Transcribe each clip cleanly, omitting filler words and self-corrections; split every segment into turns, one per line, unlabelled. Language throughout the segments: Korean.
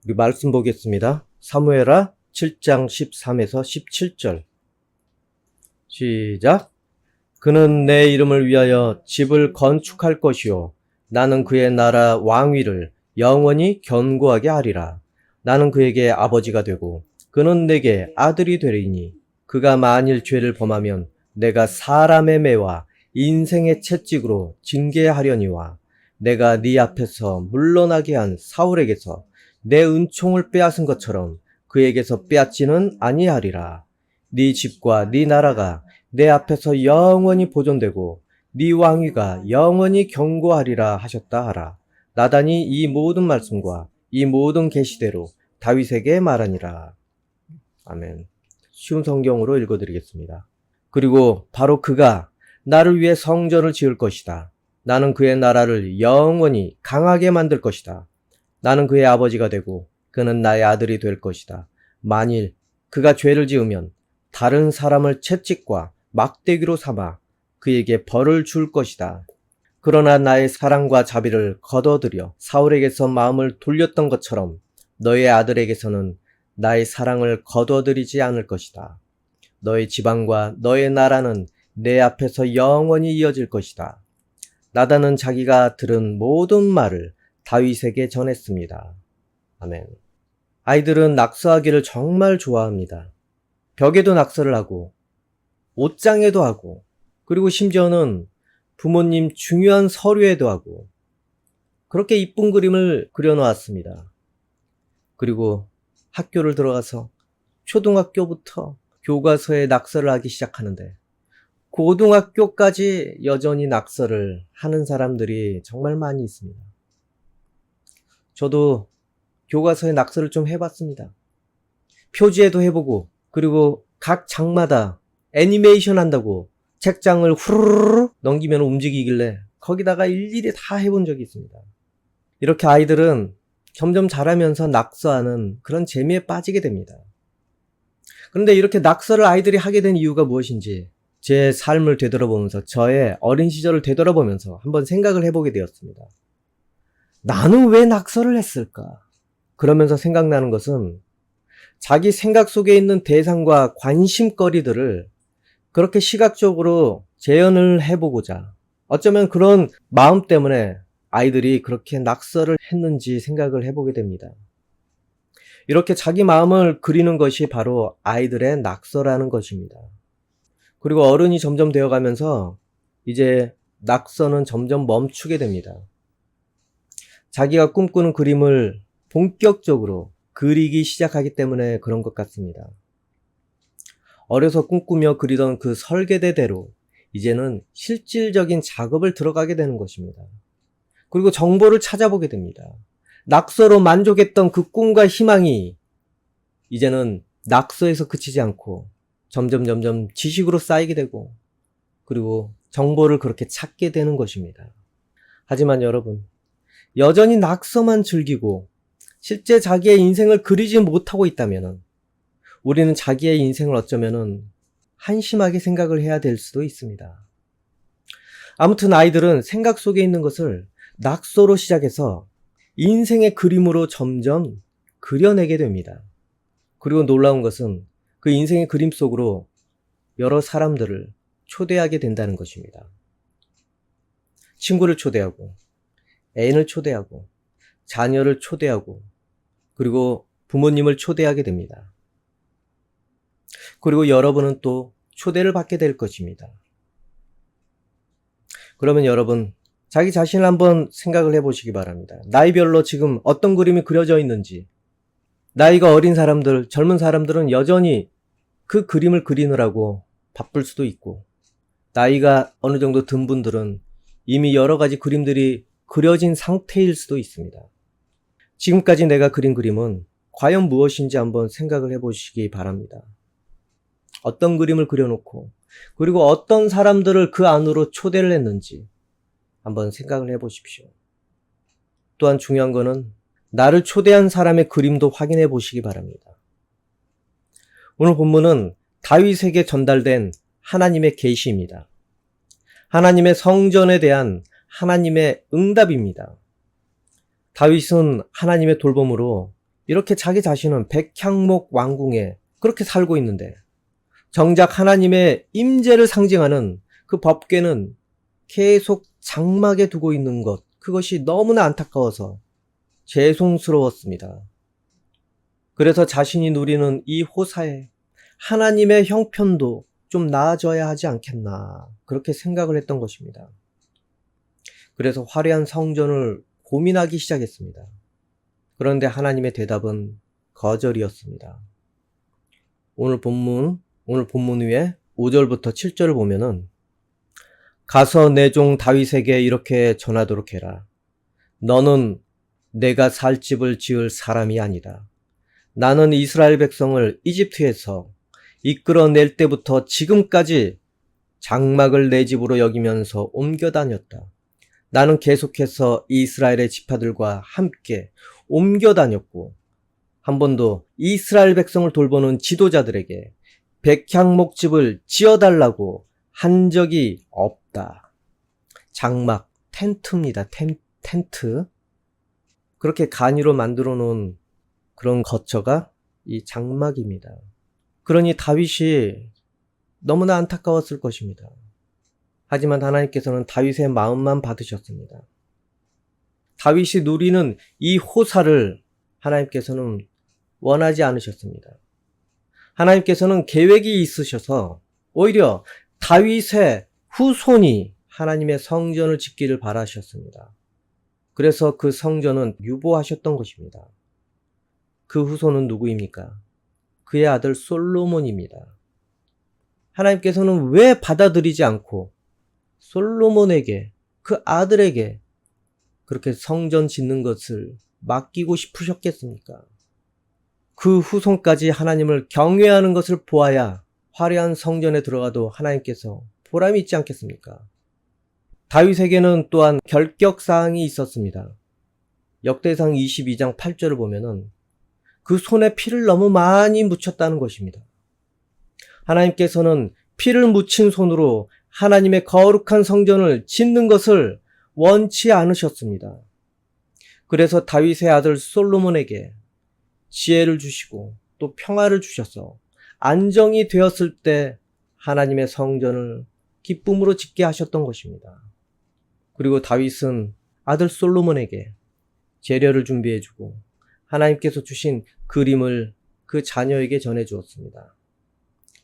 우리 말씀 보겠습니다. 사무엘하 7장 13에서 17절. 시작. 그는 내 이름을 위하여 집을 건축할 것이요 나는 그의 나라 왕위를 영원히 견고하게 하리라. 나는 그에게 아버지가 되고 그는 내게 아들이 되리니 그가 만일 죄를 범하면 내가 사람의 매와 인생의 채찍으로 징계하려니와 내가 네 앞에서 물러나게 한 사울에게서 내 은총을 빼앗은 것처럼 그에게서 빼앗지는 아니하리라. 네 집과 네 나라가 내 앞에서 영원히 보존되고 네 왕위가 영원히 견고하리라 하셨다 하라. 나단이 이 모든 말씀과 이 모든 계시대로 다윗에게 말하니라. 아멘. 쉬운 성경으로 읽어드리겠습니다. 그리고 바로 그가 나를 위해 성전을 지을 것이다. 나는 그의 나라를 영원히 강하게 만들 것이다. 나는 그의 아버지가 되고 그는 나의 아들이 될 것이다. 만일 그가 죄를 지으면 다른 사람을 채찍과 막대기로 삼아 그에게 벌을 줄 것이다. 그러나 나의 사랑과 자비를 거둬들여 사울에게서 마음을 돌렸던 것처럼 너의 아들에게서는 나의 사랑을 거둬들이지 않을 것이다. 너의 지방과 너의 나라는 내 앞에서 영원히 이어질 것이다. 나단은 자기가 들은 모든 말을 다윗에게 전했습니다. 아멘. 아이들은 낙서하기를 정말 좋아합니다. 벽에도 낙서를 하고 옷장에도 하고 그리고 심지어는 부모님 중요한 서류에도 하고 그렇게 이쁜 그림을 그려놓았습니다. 그리고 학교를 들어가서 초등학교부터 교과서에 낙서를 하기 시작하는데 고등학교까지 여전히 낙서를 하는 사람들이 정말 많이 있습니다. 저도 교과서에 낙서를 좀 해봤습니다. 표지에도 해보고 그리고 각 장마다 애니메이션 한다고 책장을 후루루루 넘기면 움직이길래 거기다가 일일이 다 해본 적이 있습니다. 이렇게 아이들은 점점 자라면서 낙서하는 그런 재미에 빠지게 됩니다. 그런데 이렇게 낙서를 아이들이 하게 된 이유가 무엇인지 제 삶을 되돌아보면서 저의 어린 시절을 되돌아보면서 한번 생각을 해보게 되었습니다. 나는 왜 낙서를 했을까? 그러면서 생각나는 것은 자기 생각 속에 있는 대상과 관심거리들을 그렇게 시각적으로 재현을 해보고자 어쩌면 그런 마음 때문에 아이들이 그렇게 낙서를 했는지 생각을 해보게 됩니다. 이렇게 자기 마음을 그리는 것이 바로 아이들의 낙서라는 것입니다. 그리고 어른이 점점 되어가면서 이제 낙서는 점점 멈추게 됩니다. 자기가 꿈꾸는 그림을 본격적으로 그리기 시작하기 때문에 그런 것 같습니다. 어려서 꿈꾸며 그리던 그 설계대대로 이제는 실질적인 작업을 들어가게 되는 것입니다. 그리고 정보를 찾아보게 됩니다. 낙서로 만족했던 그 꿈과 희망이 이제는 낙서에서 그치지 않고 점점 지식으로 쌓이게 되고 그리고 정보를 그렇게 찾게 되는 것입니다. 하지만 여러분, 여전히 낙서만 즐기고 실제 자기의 인생을 그리지 못하고 있다면 우리는 자기의 인생을 어쩌면 한심하게 생각을 해야 될 수도 있습니다. 아무튼 아이들은 생각 속에 있는 것을 낙서로 시작해서 인생의 그림으로 점점 그려내게 됩니다. 그리고 놀라운 것은 그 인생의 그림 속으로 여러 사람들을 초대하게 된다는 것입니다. 친구를 초대하고 애인을 초대하고 자녀를 초대하고 그리고 부모님을 초대하게 됩니다. 그리고 여러분은 또 초대를 받게 될 것입니다. 그러면 여러분 자기 자신을 한번 생각을 해보시기 바랍니다. 나이별로 지금 어떤 그림이 그려져 있는지. 나이가 어린 사람들, 젊은 사람들은 여전히 그 그림을 그리느라고 바쁠 수도 있고 나이가 어느 정도 든 분들은 이미 여러 가지 그림들이 그려진 상태일 수도 있습니다. 지금까지 내가 그린 그림은 과연 무엇인지 한번 생각을 해보시기 바랍니다. 어떤 그림을 그려놓고 그리고 어떤 사람들을 그 안으로 초대를 했는지 한번 생각을 해보십시오. 또한 중요한 거는 나를 초대한 사람의 그림도 확인해 보시기 바랍니다. 오늘 본문은 다윗에게 전달된 하나님의 계시입니다. 하나님의 성전에 대한 하나님의 응답입니다. 다윗은 하나님의 돌봄으로 이렇게 자기 자신은 백향목 왕궁에 그렇게 살고 있는데 정작 하나님의 임재를 상징하는 그 법궤는 계속 장막에 두고 있는 것, 그것이 너무나 안타까워서 죄송스러웠습니다. 그래서 자신이 누리는 이 호사에 하나님의 형편도 좀 나아져야 하지 않겠나, 그렇게 생각을 했던 것입니다. 그래서 화려한 성전을 고민하기 시작했습니다. 그런데 하나님의 대답은 거절이었습니다. 오늘 본문 위에 5절부터 7절을 보면은 가서 내 종 다윗에게 이렇게 전하도록 해라. 너는 내가 살 집을 지을 사람이 아니다. 나는 이스라엘 백성을 이집트에서 이끌어낼 때부터 지금까지 장막을 내 집으로 여기면서 옮겨 다녔다. 나는 계속해서 이스라엘의 지파들과 함께 옮겨 다녔고 한 번도 이스라엘 백성을 돌보는 지도자들에게 백향목집을 지어달라고 한 적이 없다. 장막, 텐트입니다. 텐트. 그렇게 간이로 만들어 놓은 그런 거처가 이 장막입니다. 그러니 다윗이 너무나 안타까웠을 것입니다. 하지만 하나님께서는 다윗의 마음만 받으셨습니다. 다윗이 누리는 이 호사를 하나님께서는 원하지 않으셨습니다. 하나님께서는 계획이 있으셔서 오히려 다윗의 후손이 하나님의 성전을 짓기를 바라셨습니다. 그래서 그 성전은 유보하셨던 것입니다. 그 후손은 누구입니까? 그의 아들 솔로몬입니다. 하나님께서는 왜 받아들이지 않고 솔로몬에게, 그 아들에게 그렇게 성전 짓는 것을 맡기고 싶으셨겠습니까? 그 후손까지 하나님을 경외하는 것을 보아야 화려한 성전에 들어가도 하나님께서 보람이 있지 않겠습니까? 다윗에게는 또한 결격사항이 있었습니다. 역대상 22장 8절을 보면은 그 손에 피를 너무 많이 묻혔다는 것입니다. 하나님께서는 피를 묻힌 손으로 하나님의 거룩한 성전을 짓는 것을 원치 않으셨습니다. 그래서 다윗의 아들 솔로몬에게 지혜를 주시고 또 평화를 주셔서 안정이 되었을 때 하나님의 성전을 기쁨으로 짓게 하셨던 것입니다. 그리고 다윗은 아들 솔로몬에게 재료를 준비해주고 하나님께서 주신 그림을 그 자녀에게 전해주었습니다.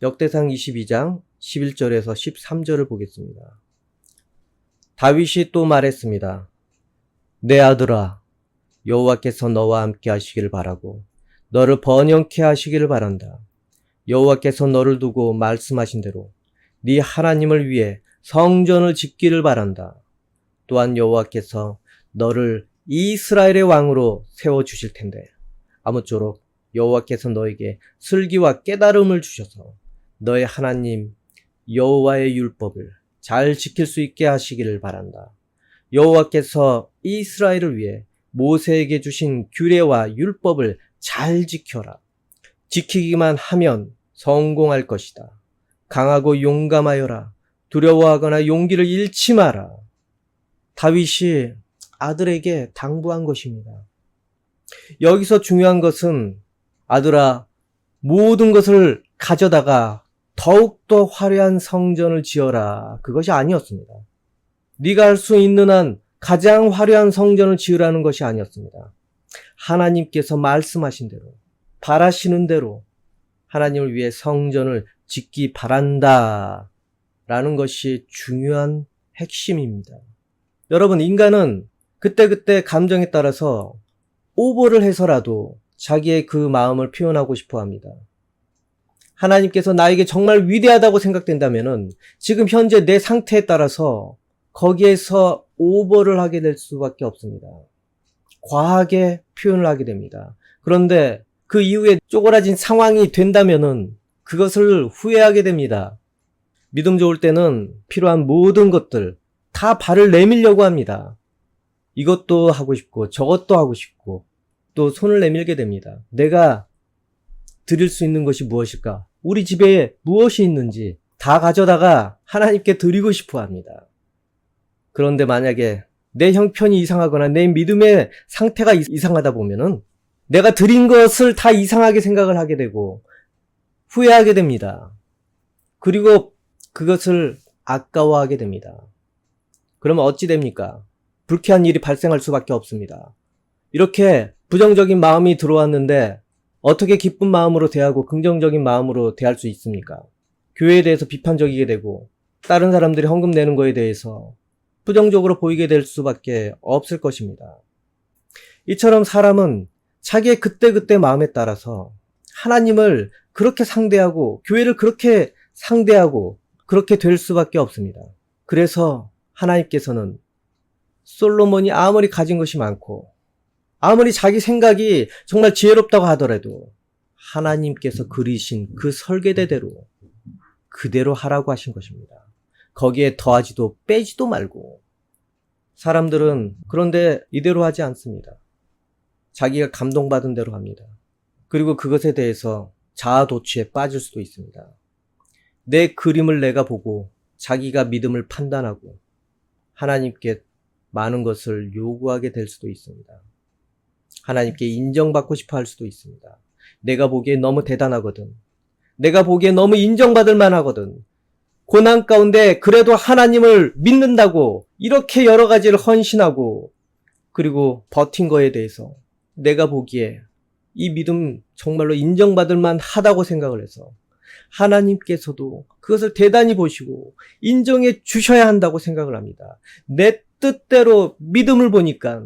역대상 22장 11절에서 13절을 보겠습니다. 다윗이 또 말했습니다. 내 아들아, 여호와께서 너와 함께 하시기를 바라고 너를 번영케 하시기를 바란다. 여호와께서 너를 두고 말씀하신 대로 네 하나님을 위해 성전을 짓기를 바란다. 또한 여호와께서 너를 이스라엘의 왕으로 세워주실 텐데 아무쪼록 여호와께서 너에게 슬기와 깨달음을 주셔서 너의 하나님 여호와의 율법을 잘 지킬 수 있게 하시기를 바란다. 여호와께서 이스라엘을 위해 모세에게 주신 규례와 율법을 잘 지켜라. 지키기만 하면 성공할 것이다. 강하고 용감하여라. 두려워하거나 용기를 잃지 마라. 다윗이 아들에게 당부한 것입니다. 여기서 중요한 것은 아들아, 모든 것을 가져다가 더욱더 화려한 성전을 지어라, 그것이 아니었습니다. 네가 할 수 있는 한 가장 화려한 성전을 지으라는 것이 아니었습니다. 하나님께서 말씀하신 대로, 바라시는 대로 하나님을 위해 성전을 짓기 바란다 라는 것이 중요한 핵심입니다. 여러분, 인간은 그때그때 감정에 따라서 오버를 해서라도 자기의 그 마음을 표현하고 싶어 합니다. 하나님께서 나에게 정말 위대하다고 생각된다면은 지금 현재 내 상태에 따라서 거기에서 오버를 하게 될 수밖에 없습니다. 과하게 표현을 하게 됩니다. 그런데 그 이후에 쪼그라진 상황이 된다면은 그것을 후회하게 됩니다. 믿음 좋을 때는 필요한 모든 것들 다 발을 내밀려고 합니다. 이것도 하고 싶고 저것도 하고 싶고 또 손을 내밀게 됩니다. 내가 드릴 수 있는 것이 무엇일까? 우리 집에 무엇이 있는지 다 가져다가 하나님께 드리고 싶어 합니다. 그런데 만약에 내 형편이 이상하거나 내 믿음의 상태가 이상하다 보면은 내가 드린 것을 다 이상하게 생각을 하게 되고 후회하게 됩니다. 그리고 그것을 아까워하게 됩니다. 그러면 어찌 됩니까? 불쾌한 일이 발생할 수밖에 없습니다. 이렇게 부정적인 마음이 들어왔는데 어떻게 기쁜 마음으로 대하고 긍정적인 마음으로 대할 수 있습니까? 교회에 대해서 비판적이게 되고 다른 사람들이 헌금 내는 거에 대해서 부정적으로 보이게 될 수밖에 없을 것입니다. 이처럼 사람은 자기의 그때그때 마음에 따라서 하나님을 그렇게 상대하고 교회를 그렇게 상대하고 그렇게 될 수밖에 없습니다. 그래서 하나님께서는 솔로몬이 아무리 가진 것이 많고 아무리 자기 생각이 정말 지혜롭다고 하더라도 하나님께서 그리신 그 설계대대로 그대로 하라고 하신 것입니다. 거기에 더하지도 빼지도 말고. 사람들은 그런데 이대로 하지 않습니다. 자기가 감동받은 대로 합니다. 그리고 그것에 대해서 자아도취에 빠질 수도 있습니다. 내 그림을 내가 보고 자기가 믿음을 판단하고 하나님께 많은 것을 요구하게 될 수도 있습니다. 하나님께 인정받고 싶어 할 수도 있습니다. 내가 보기에 너무 대단하거든. 내가 보기에 너무 인정받을 만하거든. 고난 가운데 그래도 하나님을 믿는다고 이렇게 여러 가지를 헌신하고 그리고 버틴 거에 대해서 내가 보기에 이 믿음 정말로 인정받을 만하다고 생각을 해서 하나님께서도 그것을 대단히 보시고 인정해 주셔야 한다고 생각을 합니다. 내 뜻대로 믿음을 보니까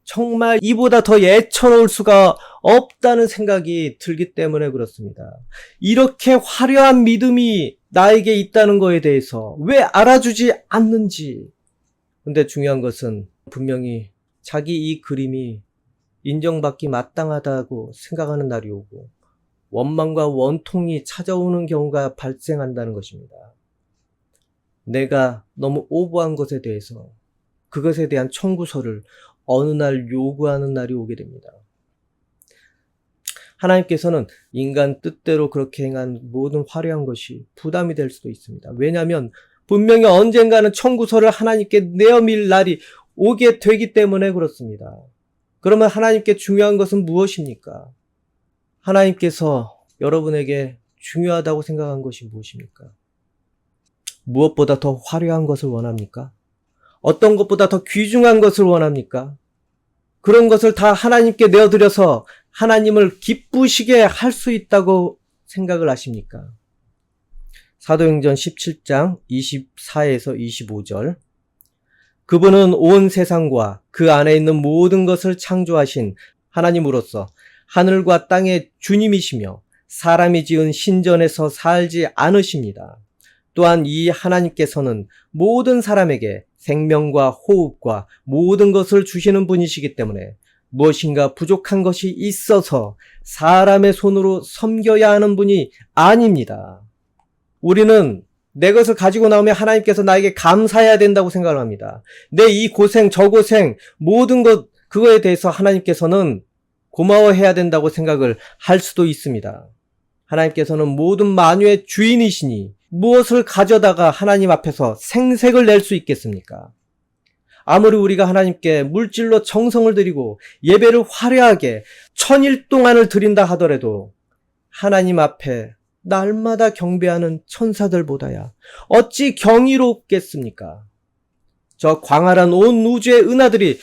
정말 이보다 더 애처로울 수가 없다는 생각이 들기 때문에 그렇습니다. 이렇게 화려한 믿음이 나에게 있다는 거에 대해서 왜 알아주지 않는지. 근데 중요한 것은 분명히 자기 이 그림이 인정받기 마땅하다고 생각하는 날이 오고 원망과 원통이 찾아오는 경우가 발생한다는 것입니다. 내가 너무 오버한 것에 대해서 그것에 대한 청구서를 어느 날 요구하는 날이 오게 됩니다. 하나님께서는 인간 뜻대로 그렇게 행한 모든 화려한 것이 부담이 될 수도 있습니다. 왜냐하면 분명히 언젠가는 청구서를 하나님께 내어밀 날이 오게 되기 때문에 그렇습니다. 그러면 하나님께 중요한 것은 무엇입니까? 하나님께서 여러분에게 중요하다고 생각한 것이 무엇입니까? 무엇보다 더 화려한 것을 원합니까? 어떤 것보다 더 귀중한 것을 원합니까? 그런 것을 다 하나님께 내어드려서 하나님을 기쁘시게 할 수 있다고 생각을 하십니까? 사도행전 17장 24에서 25절. 그분은 온 세상과 그 안에 있는 모든 것을 창조하신 하나님으로서 하늘과 땅의 주님이시며 사람이 지은 신전에서 살지 않으십니다. 또한 이 하나님께서는 모든 사람에게 생명과 호흡과 모든 것을 주시는 분이시기 때문에 무엇인가 부족한 것이 있어서 사람의 손으로 섬겨야 하는 분이 아닙니다. 우리는 내 것을 가지고 나오면 하나님께서 나에게 감사해야 된다고 생각을 합니다. 내 이 고생, 저 고생, 모든 것, 그거에 대해서 하나님께서는 고마워해야 된다고 생각을 할 수도 있습니다. 하나님께서는 모든 만유의 주인이시니 무엇을 가져다가 하나님 앞에서 생색을 낼 수 있겠습니까? 아무리 우리가 하나님께 물질로 정성을 드리고 예배를 화려하게 천일 동안을 드린다 하더라도 하나님 앞에 날마다 경배하는 천사들보다야 어찌 경이롭겠습니까? 저 광활한 온 우주의 은하들이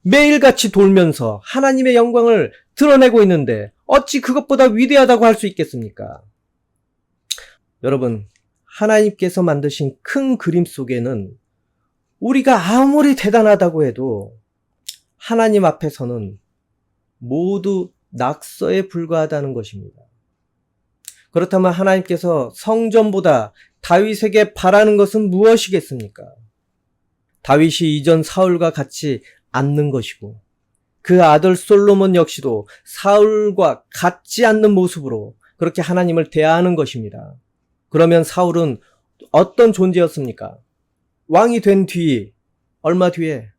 매일같이 돌면서 하나님의 영광을 드러내고 있는데 어찌 그것보다 위대하다고 할 수 있겠습니까? 여러분, 하나님께서 만드신 큰 그림 속에는 우리가 아무리 대단하다고 해도 하나님 앞에서는 모두 낙서에 불과하다는 것입니다. 그렇다면 하나님께서 성전보다 다윗에게 바라는 것은 무엇이겠습니까? 다윗이 이전 사울과 같이 않는 것이고 그 아들 솔로몬 역시도 사울과 같지 않는 모습으로 그렇게 하나님을 대하는 것입니다. 그러면 사울은 어떤 존재였습니까? 왕이 된 뒤, 얼마 뒤에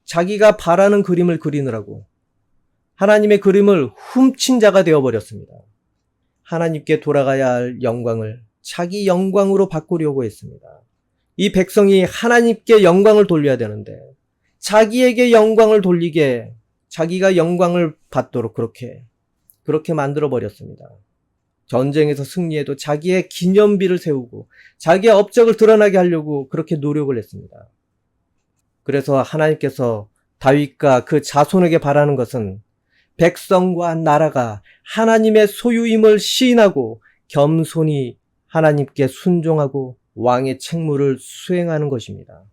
자기가 바라는 그림을 그리느라고 하나님의 그림을 훔친 자가 되어버렸습니다. 하나님께 돌아가야 할 영광을 자기 영광으로 바꾸려고 했습니다. 이 백성이 하나님께 영광을 돌려야 되는데 자기에게 영광을 돌리게 자기가 영광을 받도록 그렇게 만들어 버렸습니다. 전쟁에서 승리해도 자기의 기념비를 세우고 자기의 업적을 드러나게 하려고 그렇게 노력을 했습니다. 그래서 하나님께서 다윗과 그 자손에게 바라는 것은 백성과 나라가 하나님의 소유임을 시인하고 겸손히 하나님께 순종하고 왕의 책무를 수행하는 것입니다.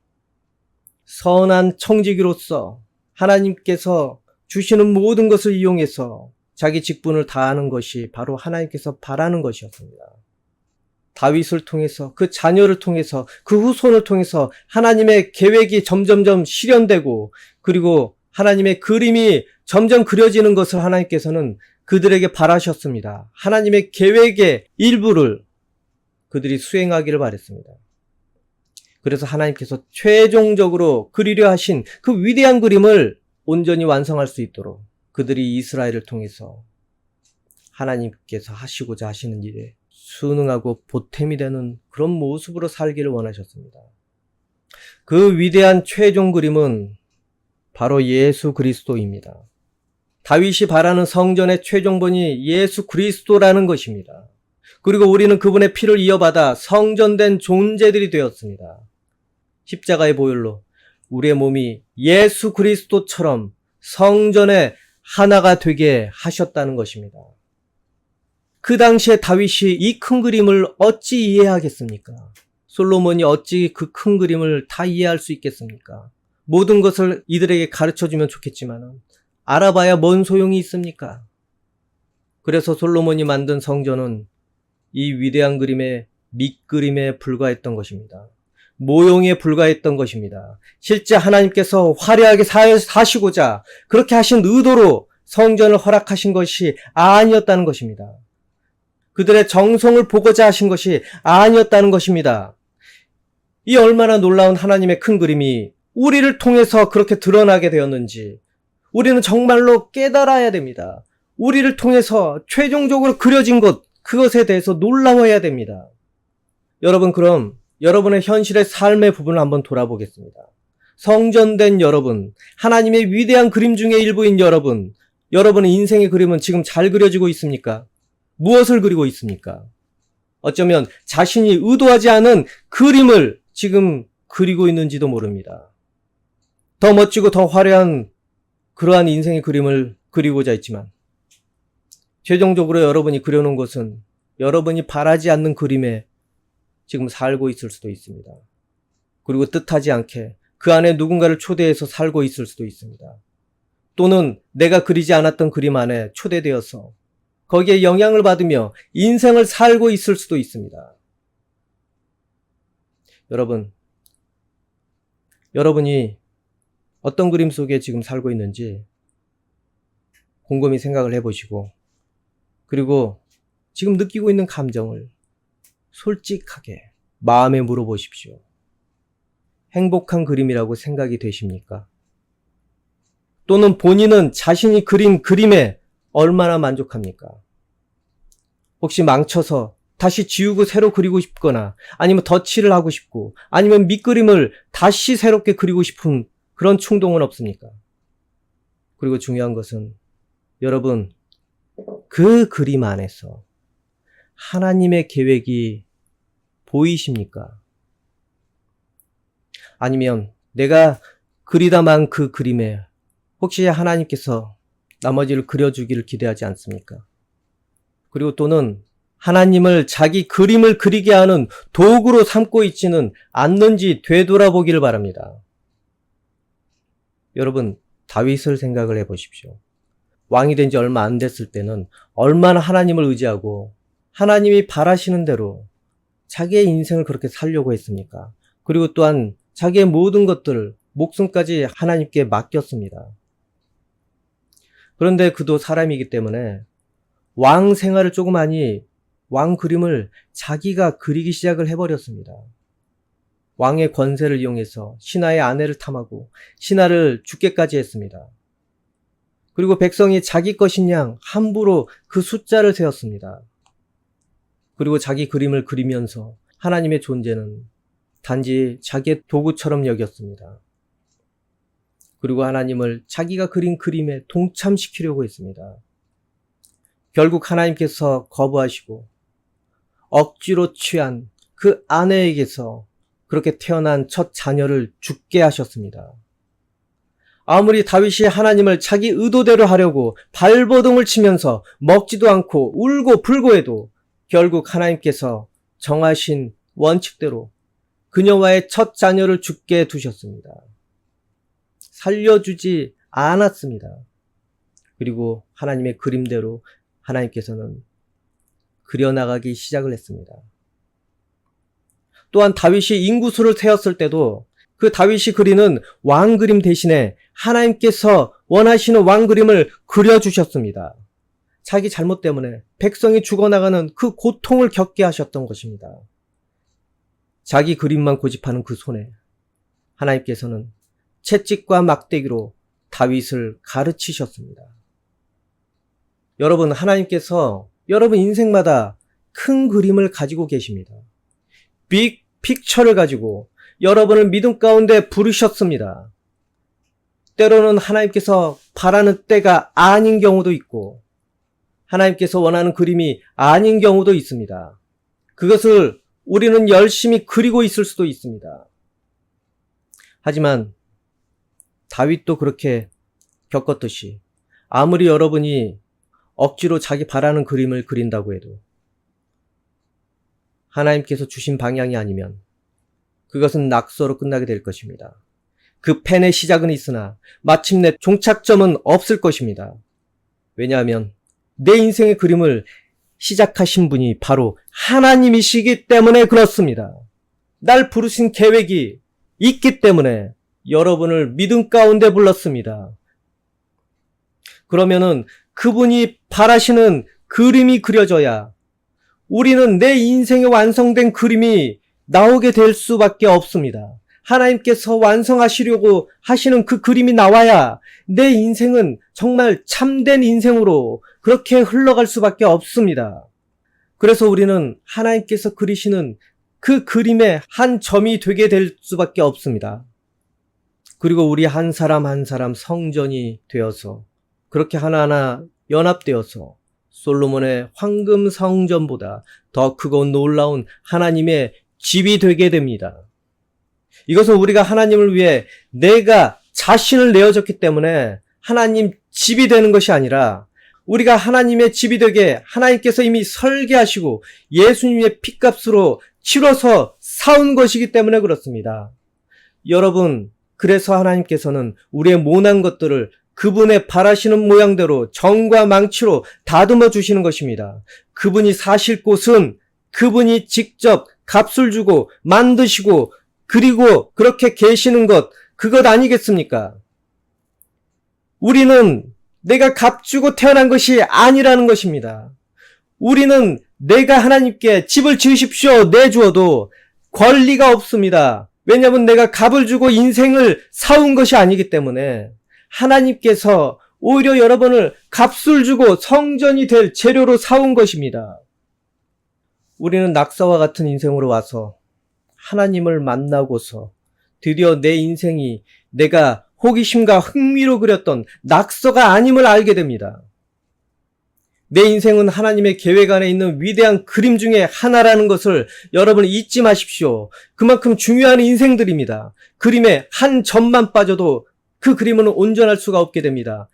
선한 청지기로서 하나님께서 주시는 모든 것을 이용해서 자기 직분을 다하는 것이 바로 하나님께서 바라는 것이었습니다. 다윗을 통해서, 그 자녀를 통해서, 그 후손을 통해서 하나님의 계획이 점점점 실현되고, 그리고 하나님의 그림이 점점 그려지는 것을 하나님께서는 그들에게 바라셨습니다. 하나님의 계획의 일부를 그들이 수행하기를 바랬습니다. 그래서 하나님께서 최종적으로 그리려 하신 그 위대한 그림을 온전히 완성할 수 있도록 그들이 이스라엘을 통해서 하나님께서 하시고자 하시는 일에 순응하고 보탬이 되는 그런 모습으로 살기를 원하셨습니다. 그 위대한 최종 그림은 바로 예수 그리스도입니다. 다윗이 바라는 성전의 최종본이 예수 그리스도라는 것입니다. 그리고 우리는 그분의 피를 이어받아 성전된 존재들이 되었습니다. 십자가의 보혈로 우리의 몸이 예수 그리스도처럼 성전의 하나가 되게 하셨다는 것입니다. 그 당시에 다윗이 이 큰 그림을 어찌 이해하겠습니까? 솔로몬이 어찌 그 큰 그림을 다 이해할 수 있겠습니까? 모든 것을 이들에게 가르쳐주면 좋겠지만 알아봐야 뭔 소용이 있습니까? 그래서 솔로몬이 만든 성전은 이 위대한 그림의 밑그림에 불과했던 것입니다. 모형에 불과했던 것입니다. 실제 하나님께서 화려하게 사시고자 그렇게 하신 의도로 성전을 허락하신 것이 아니었다는 것입니다. 그들의 정성을 보고자 하신 것이 아니었다는 것입니다. 이 얼마나 놀라운 하나님의 큰 그림이 우리를 통해서 그렇게 드러나게 되었는지 우리는 정말로 깨달아야 됩니다. 우리를 통해서 최종적으로 그려진 것, 그것에 대해서 놀라워야 됩니다. 여러분, 그럼 여러분의 현실의 삶의 부분을 한번 돌아보겠습니다. 성전된 여러분, 하나님의 위대한 그림 중의 일부인 여러분, 여러분의 인생의 그림은 지금 잘 그려지고 있습니까? 무엇을 그리고 있습니까? 어쩌면 자신이 의도하지 않은 그림을 지금 그리고 있는지도 모릅니다. 더 멋지고 더 화려한 그러한 인생의 그림을 그리고자 했지만 최종적으로 여러분이 그려놓은 것은 여러분이 바라지 않는 그림에 지금 살고 있을 수도 있습니다. 그리고 뜻하지 않게 그 안에 누군가를 초대해서 살고 있을 수도 있습니다. 또는 내가 그리지 않았던 그림 안에 초대되어서 거기에 영향을 받으며 인생을 살고 있을 수도 있습니다. 여러분이 어떤 그림 속에 지금 살고 있는지 곰곰이 생각을 해보시고, 그리고 지금 느끼고 있는 감정을 솔직하게 마음에 물어보십시오. 행복한 그림이라고 생각이 되십니까? 또는 본인은 자신이 그린 그림에 얼마나 만족합니까? 혹시 망쳐서 다시 지우고 새로 그리고 싶거나 아니면 덧칠을 하고 싶고 아니면 밑그림을 다시 새롭게 그리고 싶은 그런 충동은 없습니까? 그리고 중요한 것은 여러분, 그 그림 안에서 하나님의 계획이 보이십니까? 아니면 내가 그리다만 그 그림에 혹시 하나님께서 나머지를 그려주기를 기대하지 않습니까? 그리고 또는 하나님을 자기 그림을 그리게 하는 도구로 삼고 있지는 않는지 되돌아보기를 바랍니다. 여러분, 다윗을 생각을 해보십시오. 왕이 된 지 얼마 안 됐을 때는 얼마나 하나님을 의지하고 하나님이 바라시는 대로 자기의 인생을 그렇게 살려고 했습니까? 그리고 또한 자기의 모든 것들을 목숨까지 하나님께 맡겼습니다. 그런데 그도 사람이기 때문에 왕 생활을 조그마니 왕 그림을 자기가 그리기 시작을 해버렸습니다. 왕의 권세를 이용해서 신하의 아내를 탐하고 신하를 죽게까지 했습니다. 그리고 백성이 자기 것인 양 함부로 그 숫자를 세었습니다. 그리고 자기 그림을 그리면서 하나님의 존재는 단지 자기의 도구처럼 여겼습니다. 그리고 하나님을 자기가 그린 그림에 동참시키려고 했습니다. 결국 하나님께서 거부하시고 억지로 취한 그 아내에게서 그렇게 태어난 첫 자녀를 죽게 하셨습니다. 아무리 다윗이 하나님을 자기 의도대로 하려고 발버둥을 치면서 먹지도 않고 울고 불고 해도 결국 하나님께서 정하신 원칙대로 그녀와의 첫 자녀를 죽게 두셨습니다. 살려주지 않았습니다. 그리고 하나님의 그림대로 하나님께서는 그려나가기 시작을 했습니다. 또한 다윗이 인구수를 세었을 때도 그 다윗이 그리는 왕 그림 대신에 하나님께서 원하시는 왕 그림을 그려주셨습니다. 자기 잘못 때문에 백성이 죽어나가는 그 고통을 겪게 하셨던 것입니다. 자기 그림만 고집하는 그 손에 하나님께서는 채찍과 막대기로 다윗을 가르치셨습니다. 여러분, 하나님께서 여러분 인생마다 큰 그림을 가지고 계십니다. 빅 픽처를 가지고 여러분을 믿음 가운데 부르셨습니다. 때로는 하나님께서 바라는 때가 아닌 경우도 있고 하나님께서 원하는 그림이 아닌 경우도 있습니다. 그것을 우리는 열심히 그리고 있을 수도 있습니다. 하지만 다윗도 그렇게 겪었듯이 아무리 여러분이 억지로 자기 바라는 그림을 그린다고 해도 하나님께서 주신 방향이 아니면 그것은 낙서로 끝나게 될 것입니다. 그 펜의 시작은 있으나 마침내 종착점은 없을 것입니다. 왜냐하면 내 인생의 그림을 시작하신 분이 바로 하나님이시기 때문에 그렇습니다. 날 부르신 계획이 있기 때문에 여러분을 믿음 가운데 불렀습니다. 그러면은 그분이 바라시는 그림이 그려져야 우리는 내 인생에 완성된 그림이 나오게 될 수밖에 없습니다. 하나님께서 완성하시려고 하시는 그 그림이 나와야 내 인생은 정말 참된 인생으로 그렇게 흘러갈 수밖에 없습니다. 그래서 우리는 하나님께서 그리시는 그 그림의 한 점이 되게 될 수밖에 없습니다. 그리고 우리 한 사람 한 사람 성전이 되어서 그렇게 하나하나 연합되어서 솔로몬의 황금 성전보다 더 크고 놀라운 하나님의 집이 되게 됩니다. 이것은 우리가 하나님을 위해 내가 자신을 내어줬기 때문에 하나님 집이 되는 것이 아니라 우리가 하나님의 집이 되게 하나님께서 이미 설계하시고 예수님의 핏값으로 치러서 사온 것이기 때문에 그렇습니다. 여러분, 그래서 하나님께서는 우리의 모난 것들을 그분의 바라시는 모양대로 정과 망치로 다듬어 주시는 것입니다. 그분이 사실 곳은 그분이 직접 값을 주고 만드시고 그리고 그렇게 계시는 것, 그것 아니겠습니까? 우리는 내가 값 주고 태어난 것이 아니라는 것입니다. 우리는 내가 하나님께 집을 지으십시오 내주어도 권리가 없습니다. 왜냐하면 내가 값을 주고 인생을 사온 것이 아니기 때문에 하나님께서 오히려 여러분을 값을 주고 성전이 될 재료로 사온 것입니다. 우리는 낙서와 같은 인생으로 와서 하나님을 만나고서 드디어 내 인생이 내가 호기심과 흥미로 그렸던 낙서가 아님을 알게 됩니다. 내 인생은 하나님의 계획 안에 있는 위대한 그림 중에 하나라는 것을 여러분 잊지 마십시오. 그만큼 중요한 인생들입니다. 그림의 한 점만 빠져도 그 그림은 온전할 수가 없게 됩니다.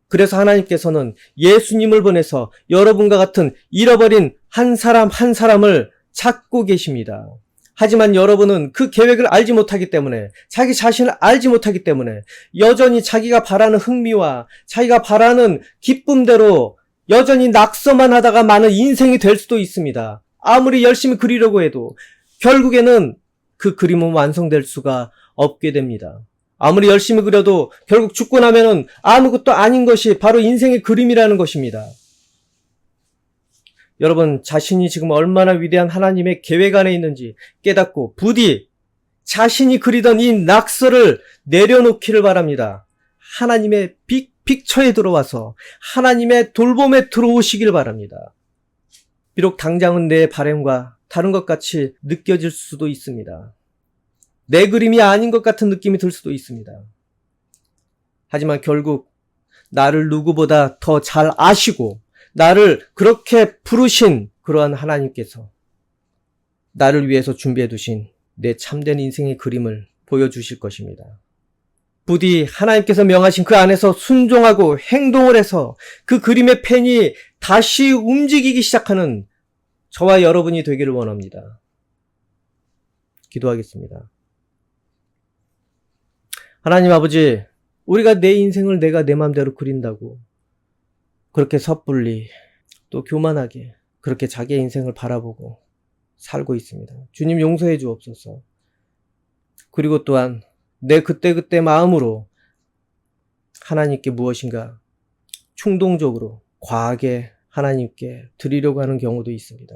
그래서 하나님께서는 예수님을 보내서 여러분과 같은 잃어버린 한 사람 한 사람을 찾고 계십니다. 하지만 여러분은 그 계획을 알지 못하기 때문에 자기 자신을 알지 못하기 때문에 여전히 자기가 바라는 흥미와 자기가 바라는 기쁨대로 여전히 낙서만 하다가 많은 인생이 될 수도 있습니다. 아무리 열심히 그리려고 해도 결국에는 그 그림은 완성될 수가 없게 됩니다. 아무리 열심히 그려도 결국 죽고 나면은 아무것도 아닌 것이 바로 인생의 그림이라는 것입니다. 여러분, 자신이 지금 얼마나 위대한 하나님의 계획 안에 있는지 깨닫고 부디 자신이 그리던 이 낙서를 내려놓기를 바랍니다. 하나님의 픽처에 들어와서 하나님의 돌봄에 들어오시길 바랍니다. 비록 당장은 내 바램과 다른 것 같이 느껴질 수도 있습니다. 내 그림이 아닌 것 같은 느낌이 들 수도 있습니다. 하지만 결국 나를 누구보다 더 잘 아시고 나를 그렇게 부르신 그러한 하나님께서 나를 위해서 준비해 두신 내 참된 인생의 그림을 보여주실 것입니다. 부디 하나님께서 명하신 그 안에서 순종하고 행동을 해서 그 그림의 펜이 다시 움직이기 시작하는 저와 여러분이 되기를 원합니다. 기도하겠습니다. 하나님 아버지, 우리가 내 인생을 내가 내 맘대로 그린다고 그렇게 섣불리 또 교만하게 그렇게 자기의 인생을 바라보고 살고 있습니다. 주님 용서해 주옵소서. 그리고 또한 내 그때그때 마음으로 하나님께 무엇인가 충동적으로 과하게 하나님께 드리려고 하는 경우도 있습니다.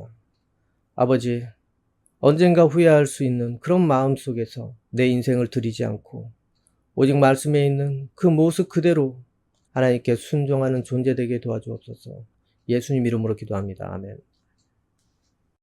아버지, 언젠가 후회할 수 있는 그런 마음 속에서 내 인생을 드리지 않고 오직 말씀에 있는 그 모습 그대로 하나님께 순종하는 존재 되게 도와주옵소서. 예수님 이름으로 기도합니다. 아멘.